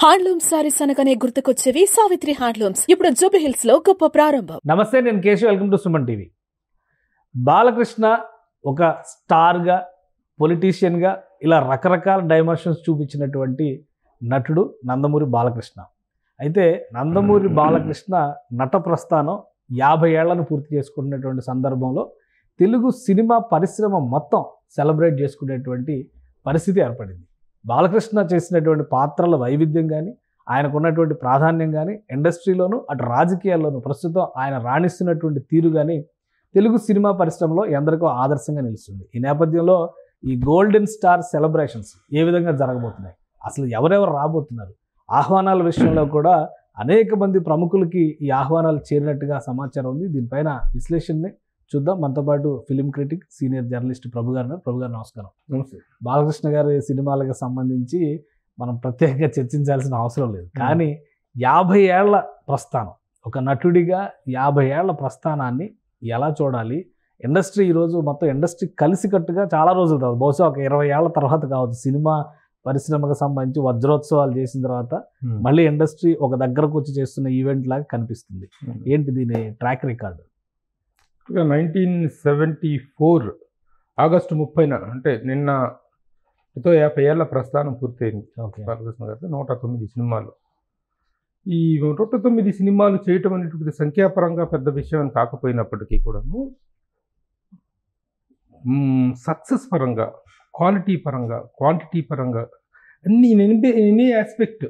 Handloom saris అనగానే గుర్తుకొచ్చేవి Savitri handlooms. ఇప్పుడు Jubilee hills లో గొప్ప ప్రారంభం. నమస్తే, నేను Keshav. Welcome to Suman TV. Balakrishna ఒక స్టార్గా, పొలిటీషియన్గా ఇలా రకరకాల డైమెన్షన్స్ చూపించినటువంటి నటుడు నందమూరి బాలకృష్ణ. అయితే నందమూరి బాలకృష్ణ నట ప్రస్థానం 50 ఏళ్లను పూర్తి చేసుకున్నటువంటి సందర్భంలో తెలుగు సినిమా పరిశ్రమ మొత్తం సెలబ్రేట్ చేసుకునేటువంటి పరిస్థితి ఏర్పడింది. బాలకృష్ణ చేసినటువంటి పాత్రల వైవిధ్యం కానీ, ఆయనకున్నటువంటి ప్రాధాన్యం కానీ, ఇండస్ట్రీలోనూ అటు రాజకీయాల్లోనూ ప్రస్తుతం ఆయన రాణిస్తున్నటువంటి తీరు కానీ తెలుగు సినిమా పరిశ్రమలో ఎందరికో ఆదర్శంగా నిలుస్తుంది. ఈ నేపథ్యంలో ఈ గోల్డెన్ స్టార్ సెలబ్రేషన్స్ ఏ విధంగా జరగబోతున్నాయి, అసలు ఎవరెవరు రాబోతున్నారు, ఆహ్వానాల విషయంలో కూడా అనేక మంది ప్రముఖులకి ఈ ఆహ్వానాలు చేరినట్టుగా సమాచారం ఉంది. దీనిపైన విశ్లేషణని చూద్దాం. మనతో పాటు ఫిలిం క్రిటిక్, సీనియర్ జర్నలిస్ట్ ప్రభు గారు. నమస్కారం. నమస్తే. బాలకృష్ణ గారి సినిమాలకు సంబంధించి మనం ప్రత్యేకంగా చర్చించాల్సిన అవసరం లేదు, కానీ 50 ఏళ్ల ప్రస్థానం, ఒక నటుడిగా 50 ఏళ్ల ప్రస్థానాన్ని ఎలా చూడాలి? ఇండస్ట్రీ ఈరోజు మొత్తం ఇండస్ట్రీ కలిసికట్టుగా చాలా రోజుల తర్వాత, బహుశా ఒక 20 ఏళ్ల తర్వాత కావచ్చు, సినిమా పరిశ్రమకు సంబంధించి వజ్రోత్సవాలు చేసిన తర్వాత మళ్ళీ ఇండస్ట్రీ ఒక దగ్గరకు వచ్చి చేస్తున్న ఈవెంట్ లాగా కనిపిస్తుంది. ఏంటి దీని ట్రాక్ రికార్డు? 1974 ఆగస్టు 30న, అంటే నిన్న 50 ఏళ్ల ప్రస్థానం పూర్తయింది బాలకృష్ణ గారు. 109 సినిమాలు. ఈ 109 సినిమాలు చేయటం అనేటువంటి సంఖ్యాపరంగా పెద్ద విషయం కాకపోయినప్పటికీ కూడాను సక్సెస్ పరంగా, క్వాలిటీ పరంగా, క్వాంటిటీ పరంగా అన్ని any aspect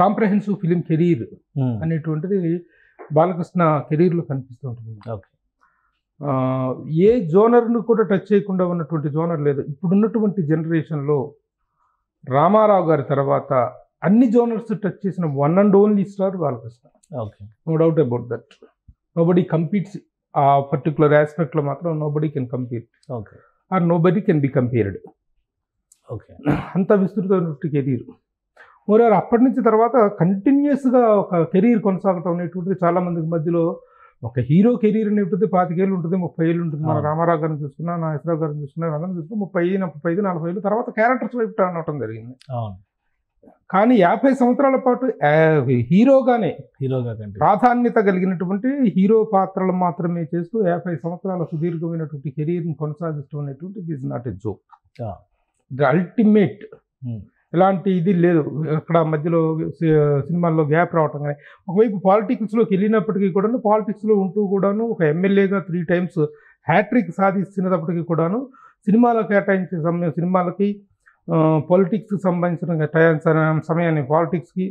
comprehensive film career అనేటువంటిది బాలకృష్ణ కెరీర్లో కనిపిస్తూ ఉంటుంది. ఏ జోనర్ను కూడా టచ్ చేయకుండా ఉన్నటువంటి జోనర్ లేదు. ఇప్పుడున్నటువంటి జనరేషన్లో రామారావు గారి తర్వాత అన్ని జోనర్స్ టచ్ చేసిన one and only star Balakrishna. No doubt about that. Nobody competes. ఆ పర్టికులర్ ఆస్పెక్ట్లో మాత్రం nobody can compete or nobody can be compared. అంత విస్తృతమైనటువంటి కెరీర్. మరోవారు అప్పటి నుంచి తర్వాత కంటిన్యూస్గా ఒక కెరీర్ కొనసాగటం అనేటువంటిది చాలామందికి మధ్యలో ఒక హీరో కెరీర్ అనేటువంటిది 25 ఏళ్ళు ఉంటుంది, 30 ఏళ్ళు ఉంటుంది. మన రామారావు గారిని చూసుకున్నా, నాగేశ్వరరావు గారిని చూసుకున్నా, అందరిని చూసుకున్నా 35, 40 ఏళ్ళు తర్వాత క్యారెక్టర్స్ వైపు టర్న్ అవటం జరిగింది. కానీ 50 సంవత్సరాల పాటు హీరోగా ప్రాధాన్యత కలిగినటువంటి హీరో పాత్రలు మాత్రమే చేస్తూ 50 సంవత్సరాల సుదీర్ఘమైనటువంటి కెరీర్ని కొనసాగిస్తూ అనేటువంటి it is not a joke. The ultimate. ఎలాంటి ఇది లేదు అక్కడ మధ్యలో సినిమాల్లో గ్యాప్ రావటం. కానీ ఒకవైపు పాలిటిక్స్లోకి వెళ్ళినప్పటికీ కూడాను, పాలిటిక్స్లో ఉంటూ కూడాను ఒక ఎమ్మెల్యేగా 3 times హ్యాట్రిక్ సాధిస్తున్నప్పటికీ కూడాను సినిమాలో కేటాయించే సినిమాలకి, పొలిటిక్స్కి సంబంధించిన సమయాన్ని పాలిటిక్స్కి,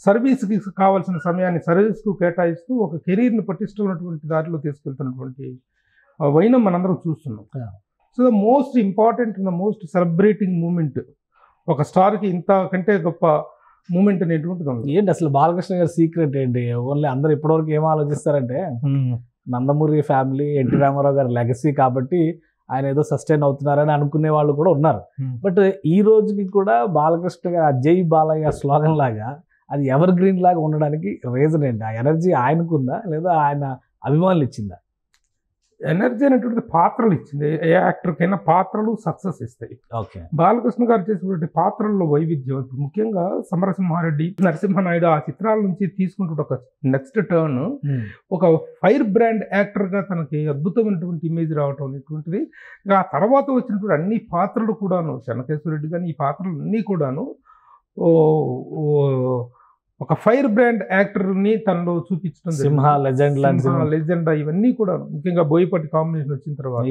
సర్వీస్కి కావాల్సిన సమయాన్ని సర్వీస్కు కేటాయిస్తూ ఒక కెరీర్ని పటిష్టమైనటువంటి దారిలో తీసుకెళ్తున్నటువంటి వైనం మనందరం చూస్తున్నాం. So the most important, the most celebrating moment ఒక స్టార్కి ఇంతకంటే గొప్ప మూమెంట్ అనేటువంటిది ఉంది. ఏంటి అసలు బాలకృష్ణ గారి సీక్రెట్ ఏంటి? ఓన్లీ అందరూ ఇప్పటివరకు ఏం ఆలోచిస్తారంటే నందమూరి ఫ్యామిలీ, ఎన్టీ రామారావు గారి లెగసీ కాబట్టి ఆయన ఏదో సస్టైన్ అవుతున్నారని అనుకునే వాళ్ళు కూడా ఉన్నారు. బట్ ఈ రోజుకి కూడా బాలకృష్ణ గారు జై బాలయ్య స్లోగన్ లాగా అది ఎవర్ గ్రీన్ లాగా ఉండడానికి రీజన్ ఏంటి? ఆ ఎనర్జీ ఆయనకుందా లేదా ఆయన అభిమానులు ఇచ్చిందా? ఎనర్జీ అనేటువంటి పాత్రలు ఇచ్చింది. ఏ యాక్టర్కైనా పాత్రలు సక్సెస్ ఇస్తాయి. బాలకృష్ణ గారు చేసినటువంటి పాత్రల్లో వైవిధ్యం, ఇప్పుడు ముఖ్యంగా సమరసింహారెడ్డి, నరసింహనాయుడు ఆ చిత్రాల నుంచి తీసుకుంటుంటే ఒక నెక్స్ట్ టర్న్ ఒక ఫైర్ బ్రాండ్ యాక్టర్గా తనకి అద్భుతమైనటువంటి ఇమేజ్ రావటం అనేటువంటిది. ఆ తర్వాత వచ్చినటువంటి అన్ని పాత్రలు కూడాను, చెన్నకేశ్వరరెడ్డి కానీ ఈ పాత్రలు అన్నీ కూడాను ఒక ఫైర్ బ్రాండ్ యాక్టర్ని తనలో చూపించడం. సింహ లెజెండ్ ఇవన్నీ కూడా ముఖ్యంగా బోయపాటి కాంబినేషన్ వచ్చిన తర్వాత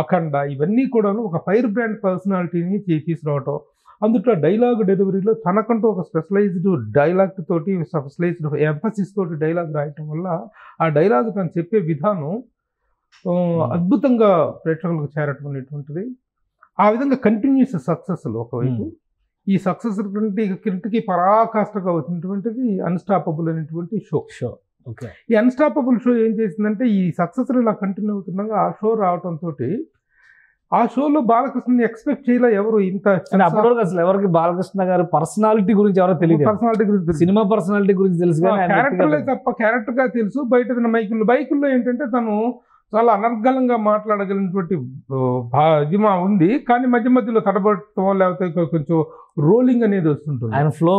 అఖండ ఇవన్నీ కూడాను ఒక ఫైర్ బ్రాండ్ పర్సనాలిటీని తీసుకురావటం. అందులో డైలాగ్ డెలివరీలో తనకంటూ ఒక స్పెషలైజ్డ్ డైలాగ్ తోటి, స్పెషలైజ్డ్ ఎంఫసిస్ తోటి డైలాగ్ రాయటం వల్ల ఆ డైలాగ్ తను చెప్పే విధానం అద్భుతంగా ప్రేక్షకులకు చేరటం అనేటువంటిది. ఆ విధంగా కంటిన్యూస్ సక్సెస్లు ఒకవైపు, ఈ సక్సెస్ క్రిటికి పరాకాష్ఠగా వచ్చినటువంటిది అన్స్టాపబుల్ అనేటువంటి షో. ఈ అన్స్టాపబుల్ షో ఏం చేసిందంటే ఈ సక్సెస్ ఇలా కంటిన్యూ అవుతుండగా ఆ షో రావడంతో ఆ షోలో బాలకృష్ణని ఎక్స్పెక్ట్ చేయలే ఎవరు. ఇంత అప్పటివరకు అసలు ఎవరికి బాలకృష్ణ గారు పర్సనాలిటీ గురించి ఎవరో తెలియదు. పర్సనాలిటీ గురించి, సినిమా పర్సనాలిటీ గురించి తెలుసు, క్యారెక్టర్లే తప్ప క్యారెక్టర్గా తెలుసు. బయట బైకుల్లో ఏంటంటే తను చాలా అనర్గళంగా మాట్లాడగలిగినటువంటి ఇది ఉంది. కానీ మధ్య మధ్యలో తడబడటం, లేకపోతే కొంచెం రోలింగ్ అనేది వస్తుంటుంది, ఆయన ఫ్లో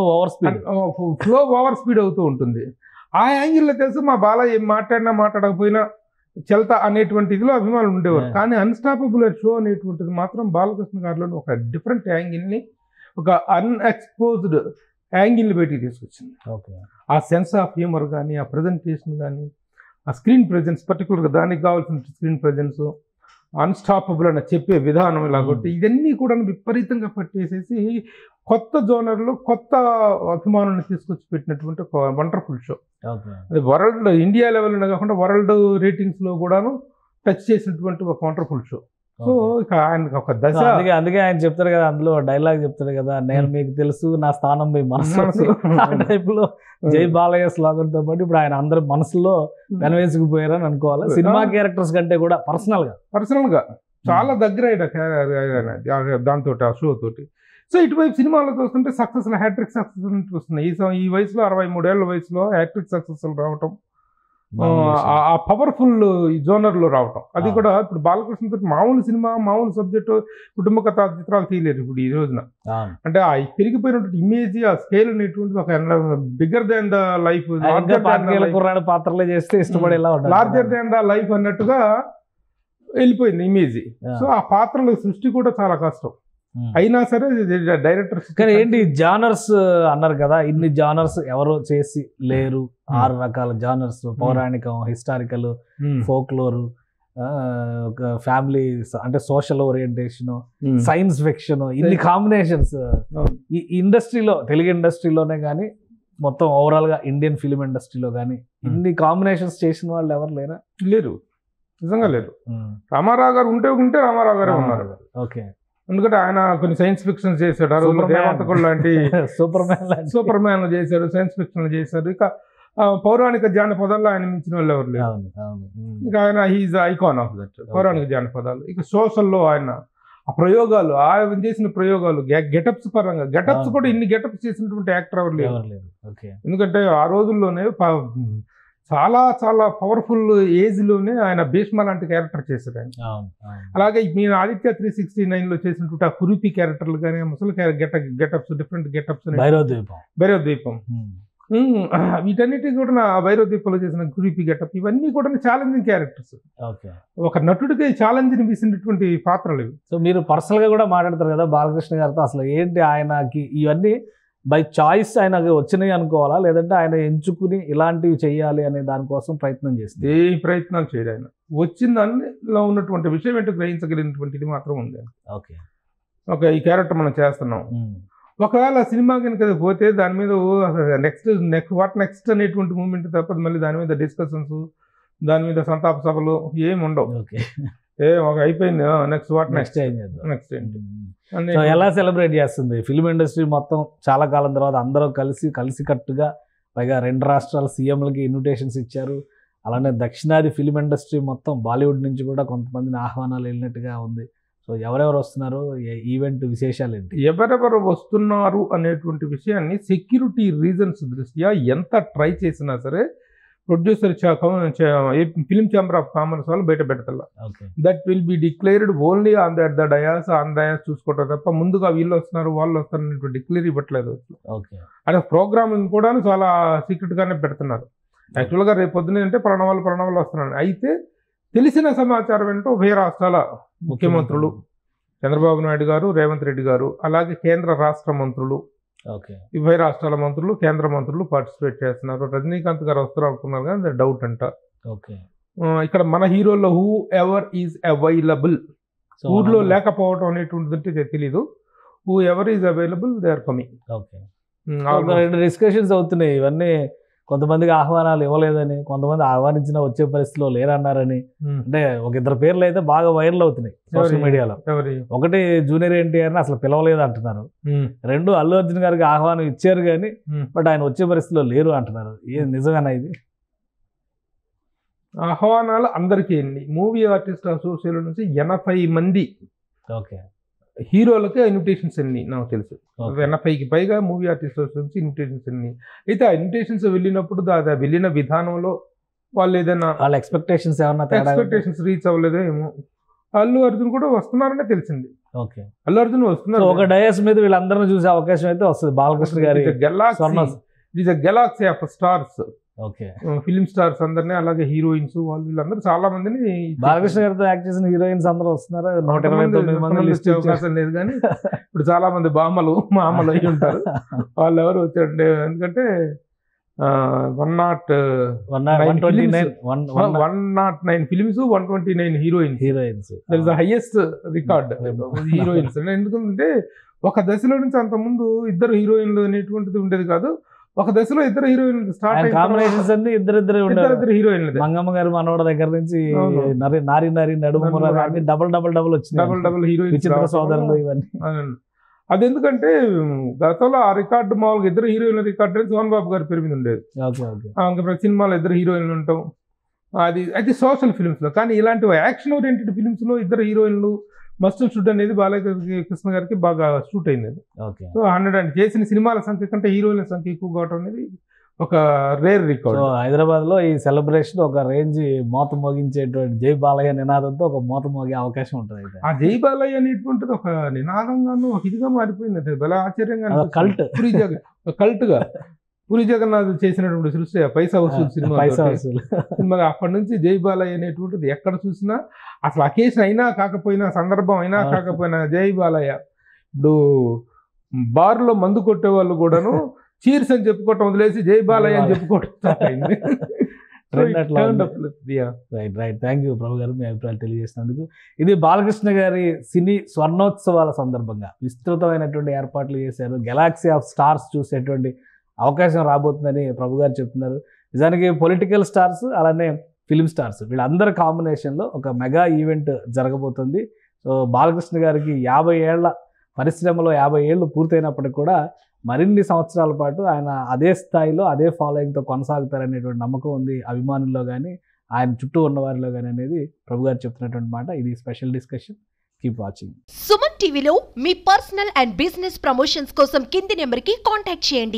ఓవర్ స్పీడ్ అవుతూ ఉంటుంది. ఆ యాంగిల్లో తెలుసు మా బాల ఏం మాట్లాడినా మాట్లాడకపోయినా చెల్తా అనేటువంటి ఇదిలో అభిమానులు ఉండేవారు. కానీ అన్స్టాపబుల్ షో అనేటువంటిది మాత్రం బాలకృష్ణ గారిలో ఒక డిఫరెంట్ యాంగిల్ని, ఒక అన్ఎక్స్పోజ్డ్ యాంగిల్ని బయటికి తీసుకొచ్చింది. ఆ సెన్స్ ఆఫ్ హ్యూమర్ కానీ, ఆ ప్రజెంటేషన్ కానీ, ఆ స్క్రీన్ ప్రెజెన్స్, పర్టికులర్గా దానికి కావాల్సిన స్క్రీన్ ప్రెజెన్స్, అన్స్టాపబుల్ అని చెప్పే విధానం ఇలాగొట్టి ఇవన్నీ కూడా విపరీతంగా పట్టేసేసి కొత్త జోనర్లో కొత్త అభిమానులను తీసుకొచ్చి పెట్టినటువంటి ఒక వండర్ఫుల్ షో. అది వరల్డ్, ఇండియా లెవెల్లో కాకుండా వరల్డ్ రేటింగ్స్లో కూడాను టచ్ చేసినటువంటి ఒక వండర్ఫుల్ షో. సో ఇక ఆయనకు ఒక దశ, అందుకే ఆయన చెప్తారు కదా, అందులో డైలాగ్ చెప్తారు కదా, నేను మీకు తెలుసు నా స్థానం మీ మనసు టైప్ లో జై బాలయ్య స్లోగన్ తో పాటు ఇప్పుడు ఆయన అందరి మనసులో కన్వేసుకుపోయారని అనుకోవాలి. సినిమా క్యారెక్టర్స్ కంటే కూడా పర్సనల్ గా చాలా దగ్గర దాంతో ఆ షో తోటి. సో ఇటువైపు సినిమాలో చూస్తుంటే సక్సెస్, హ్యాట్రిక్ సక్సెస్ వస్తున్నాయి. ఈ వయసులో 63 ఏళ్ల వయసులో హ్యాట్రిక్ సక్సెస్ రావటం, ఆ పవర్ఫుల్ ఈ జోనర్లో రావటం, అది కూడా ఇప్పుడు బాలకృష్ణ తోటి మామూలు సినిమా, మామూలు సబ్జెక్టు, కుటుంబ కథా చిత్రాలు తీయలేరు ఇప్పుడు ఈ రోజున. అంటే ఆ పెరిగిపోయినటువంటి ఇమేజ్, ఆ స్కేల్ అనేటువంటిది ఒక బిగ్గర్ దాన్ ద లైఫ్, పాత్రలే చేస్తే ఇష్టపడేలా, లార్జర్ దాన్ ద లైఫ్ అన్నట్టుగా వెళ్ళిపోయింది ఇమేజ్. సో ఆ పాత్రల సృష్టి కూడా చాలా కష్టం. అయినా సరే డైరెక్టర్ కానీ ఏంటి జానర్స్ అన్నారు కదా, ఇన్ని జానర్స్ ఎవరు చేసి లేరు. 6 రకాల జానర్స్, పౌరాణికం, హిస్టారికల్, ఫోక్లోరు, ఒక ఫ్యామిలీ అంటే సోషల్ ఓరియంటేషన్, సైన్స్ ఫిక్షన్, ఇన్ని కాంబినేషన్స్ ఈ ఇండస్ట్రీలో, తెలుగు ఇండస్ట్రీలోనే కానీ మొత్తం ఓవరాల్ గా ఇండియన్ ఫిలిం ఇండస్ట్రీలో కానీ ఇన్ని కాంబినేషన్స్ చేసిన వాళ్ళు ఎవరు లేరు, నిజంగా లేరు. రామారావు గారు ఉంటే రామారావు గారే ఉన్నారు. ఓకే, ఎందుకంటే ఆయన కొన్ని సైన్స్ ఫిక్షన్ చేశాడు, దేవతకుడు లాంటి సూపర్ మ్యాన్ చేశాడు, సైన్స్ ఫిక్షన్ చేశాడు. ఇక పౌరాణిక జానపదాల్లో ఆయన మించిన వాళ్ళు ఎవరు లేరు. ఇక ఆయన హీజ్ ఐకాన్ ఆఫ్ దట్ పౌరాణిక జానపదాలు. ఇక సోషల్లో ఆయన ఆ ప్రయోగాలు, ఆయన చేసిన ప్రయోగాలు, గెటప్స్ పరంగా, గెటప్స్ కూడా ఇన్ని గెటప్స్ చేసినటువంటి యాక్టర్ ఎవరు లేరు. ఎందుకంటే ఆ రోజుల్లోనే చాలా చాలా పవర్ఫుల్ ఏజ్ లోనే ఆయన భీష్మ లాంటి క్యారెక్టర్ చేశారు ఆయన. అలాగే మీరు ఆదిత్య 369 లో చేసినటువంటి ఆ కురిపి క్యారెక్టర్లు కానీ, ముసలి గెటప్స్, డిఫరెంట్ గెటప్స్, భైరవద్వీపం, వీటన్నిటి కూడా నా భైరవద్వీపంలో చేసిన కురిపి గెటప్, ఇవన్నీ కూడా ఛాలెంజింగ్ క్యారెక్టర్స్. ఒక నటుడికి ఛాలెంజ్ అనిపిస్తున్నటువంటి పాత్రలు ఇవి. సో మీరు పర్సనల్ గా కూడా మాట్లాడతారు కదా బాలకృష్ణ గారితో, అసలు ఏంటి ఆయనకి ఇవన్నీ బై చాయిస్ ఆయనకి వచ్చినాయి అనుకోవాలా, లేదంటే ఆయన ఎంచుకుని ఇలాంటివి చేయాలి అనే దానికోసం ప్రయత్నం చేస్తుంది? ఏ ప్రయత్నాలు చేయడు ఆయన. వచ్చిన దానిలో ఉన్నటువంటి విషయం ఏంటో గ్రహించగలిగినటువంటిది మాత్రం ఉంది. ఓకే, ఈ క్యారెక్టర్ మనం చేస్తున్నాం, ఒకవేళ సినిమా కనుక పోతే దాని మీద నెక్స్ట్ అనేటువంటి మూమెంట్ తప్పదు. మళ్ళీ దాని మీద డిస్కషన్స్, దాని మీద సంతాప సభలు ఏమి ఉండవు. అయిపోయింది, నెక్స్ట్ ఏంటి ఎలా సెలబ్రేట్ చేస్తుంది ఫిల్మ్ ఇండస్ట్రీ మొత్తం చాలా కాలం తర్వాత? అందరూ కలిసికట్టుగా, పైగా 2 రాష్ట్రాల సీఎంలకి ఇన్విటేషన్స్ ఇచ్చారు. అలానే దక్షిణాది ఫిల్మ్ ఇండస్ట్రీ మొత్తం బాలీవుడ్ నుంచి కూడా కొంతమందిని ఆహ్వానాలు వెళ్ళినట్టుగా ఉంది. సో ఎవరెవరు వస్తున్నారు, ఈవెంట్ విశేషాలు ఏంటి? ఎవరెవరు వస్తున్నారు అనేటువంటి విషయాన్ని సెక్యూరిటీ రీజన్స్ దృష్ట్యా ఎంత ట్రై చేసినా సరే producer film chamber of commerce వాళ్ళు బయట పెడతారు. That will be declared only on the dais చూసుకోవటం తప్ప ముందుగా వీళ్ళు వస్తున్నారు వాళ్ళు వస్తారు అనేటువంటి డిక్లేర్ ఇవ్వట్లేదు. అంటే ప్రోగ్రామింగ్ కూడా చాలా సీక్రెట్ గానే పెడుతున్నారు. యాక్చువల్గా రేపు పొద్దున అంటే ప్రణవాళ్ళు వస్తున్నారు. అయితే తెలిసిన సమాచారం ఏంటో ఉభయ రాష్ట్రాల ముఖ్యమంత్రులు చంద్రబాబు నాయుడు గారు, రేవంత్ రెడ్డి గారు, అలాగే కేంద్ర రాష్ట్ర మంత్రులు, ఉభయ రాష్ట్రాల మంత్రులు, కేంద్ర మంత్రులు పార్టిసిపేట్ చేస్తున్నారు. రజనీకాంత్ గారు వస్తారు అనుకున్నారు కానీ డౌట్ అంట. ఇక్కడ మన హీరోల్లో హూ ఎవర్ ఈజ్ అవైలబుల్, ఊర్లో లేకపోవడం అనేటువంటిది తెలీదు. Whoever is available they are coming. 2 discussions అవుతున్నాయి. ఇవన్నీ కొంతమందికి ఆహ్వానాలు ఇవ్వలేదని, కొంతమంది ఆహ్వానించిన వచ్చే పరిస్థితిలో లేరన్నారని. అంటే ఒక 2 పేర్లు అయితే బాగా వైరల్ అవుతున్నాయి సోషల్ మీడియాలో. ఒకటి జూనియర్ ఎన్టీఆర్ అసలు పిలవలేదు అంటున్నారు. 2 అల్లు అర్జున్ గారికి ఆహ్వానం ఇచ్చారు కానీ బట్ ఆయన వచ్చే పరిస్థితిలో లేరు అంటున్నారు. నిజమేనా ఇది? ఆహ్వానాలు అందరికీ ఎన్ని, మూవీ ఆర్టిస్ట్ అసోసియేషన్ నుంచి 80 మంది హీరోలకి ఇన్విటేషన్స్ ఎన్ని నాకు తెలుసు. 80కి పైగా మూవీ ఆర్టిస్ట్ నుంచి ఇన్విటేషన్స్ ఎన్ని. అయితే ఆ ఇన్విటేషన్స్ వెళ్ళినప్పుడు వెళ్ళిన విధానంలో వాళ్ళు ఏదైనా ఎక్స్పెక్టేషన్స్ రీచ్ అవ్వలేదో ఏమో. అల్లు అర్జున్ కూడా వస్తున్నారనే తెలిసింది. ఓకే. అల్లు అర్జున్ సో వస్తున్నారు. ఒక డయాస్ మీద వీళ్ళందరినీ చూసే అవకాశం అయితే వస్తుంది బాలకృష్ణ గారి Galaxy of stars. Okay. Film stars అందరినీ, అలాగే హీరోయిన్స్ వాళ్ళు వీళ్ళందరూ చాలా మందిని బాలకృష్ణ గారితో యాక్ట్ చేసిన హీరోయిన్స్ అందరూ వస్తున్నారు. 129 మంది లిస్ట్ అవకాశం లేదు, కానీ ఇప్పుడు చాలా మంది మామలు అయి ఉంటారు. వాళ్ళు ఎవరు వచ్చారంటే, ఎందుకంటే 109 films, 129 heroines. That is the highest record heroines. ఎందుకంటే ఒక దశలో నుంచి అంత ముందు ఇద్దరు హీరోయిన్లు అనేటువంటిది ఉండేది కాదు. ఒక దశలో ఇద్దరు హీరోయిన్లు స్టార్ట్ కాంబినేషన్స్ అన్ని ఇద్దరు హీరోయిన్లు. మంగమ్మ గారి మనవడ దగ్గర నుంచి నారి నడుము అన్ని డబుల్ వచ్చింది. డబుల్ హీరోయిన్, విచిత్ర సోదరులు ఇవన్నీ. అది ఎందుకంటే గతంలో ఆ రికార్డు మామూలుగా ఇద్దరు హీరోయిన్ల రికార్డు సోహన్ బాబు గారి పేరు మీద ఉండేది. ఇంకా ప్రతి సినిమాలో ఇద్దరు హీరోయిన్లు ఉంటాం. అది సోషల్ ఫిలిమ్స్ లో. కానీ ఇలాంటి యాక్షన్ ఓరియంటెడ్ ఫిలిమ్స్ లో ఇద్దరు హీరోయిన్లు మస్ట్ షూట్ అనేది బాలకృష్ణ గారికి బాగా షూట్ అయింది. సో 100 చేసిన సినిమాల సంఖ్య కంటే హీరోయిన్ల సంఖ్య ఎక్కువ కావడం అనేది ఒక రేర్ రికార్డ్. హైదరాబాద్ లో ఈ సెలబ్రేషన్ ఒక రేంజ్ మోత మోగించేటువంటి జై బాలయ్య నినాదంతో ఒక మోత మోగే అవకాశం ఉంటుంది. ఆ జై బాలయ్య అనేటువంటిది ఒక నినాదంగాను ఒక ఇదిగా మారిపోయింది. భలే ఆశ్చర్యంగా కల్ట్ గా పూరి జగన్నాథ్ చేసినటువంటి సృష్టి పైసా వసూలు సినిమా. అప్పటి నుంచి జై బాలయ్య అనేటువంటిది ఎక్కడ చూసినా, అసలు అకేషన్ అయినా కాకపోయినా, సందర్భం అయినా కాకపోయినా జై బాలయ్య. ఇప్పుడు బార్లో మందు కొట్టే వాళ్ళు కూడాను చీర్స్ అని చెప్పుకోవటం వదిలేసి జై బాలయ్య అని చెప్పుకోవటం స్టార్ట్ అయింది. రైట్. థ్యాంక్ యూ ప్రభు గారు, మీ అభిప్రాయాలు తెలియజేసినందుకు. ఇది బాలకృష్ణ గారి సినీ స్వర్ణోత్సవాల సందర్భంగా విస్తృతమైనటువంటి ఏర్పాట్లు చేశారు. గెలాక్సీ ఆఫ్ స్టార్స్ చూసేటువంటి అవకాశం రాబోతుందని ప్రభు గారు చెప్తున్నారు. నిజానికి పొలిటికల్ స్టార్స్ అలానే ఫిలిం స్టార్స్ వీళ్ళందరి కాంబినేషన్లో ఒక మెగా ఈవెంట్ జరగబోతుంది. సో బాలకృష్ణ గారికి 50 ఏళ్ల పరిశ్రమలో 50 ఏళ్ళు పూర్తయినప్పటికి కూడా మరిన్ని సంవత్సరాల పాటు ఆయన అదే స్థాయిలో అదే ఫాలోయింగ్తో కొనసాగుతారనేటువంటి నమ్మకం ఉంది అభిమానుల్లో కానీ, ఆయన చుట్టూ ఉన్న వారిలో కానీ అనేది ప్రభు గారు చెప్తున్నటువంటి మాట. ఇది special discussion. Keep watching. Suman టీవీలో మీ పర్సనల్ అండ్ బిజినెస్ ప్రమోషన్స్ కోసం కింది నెంబర్కి కాంటాక్ట్ చేయండి.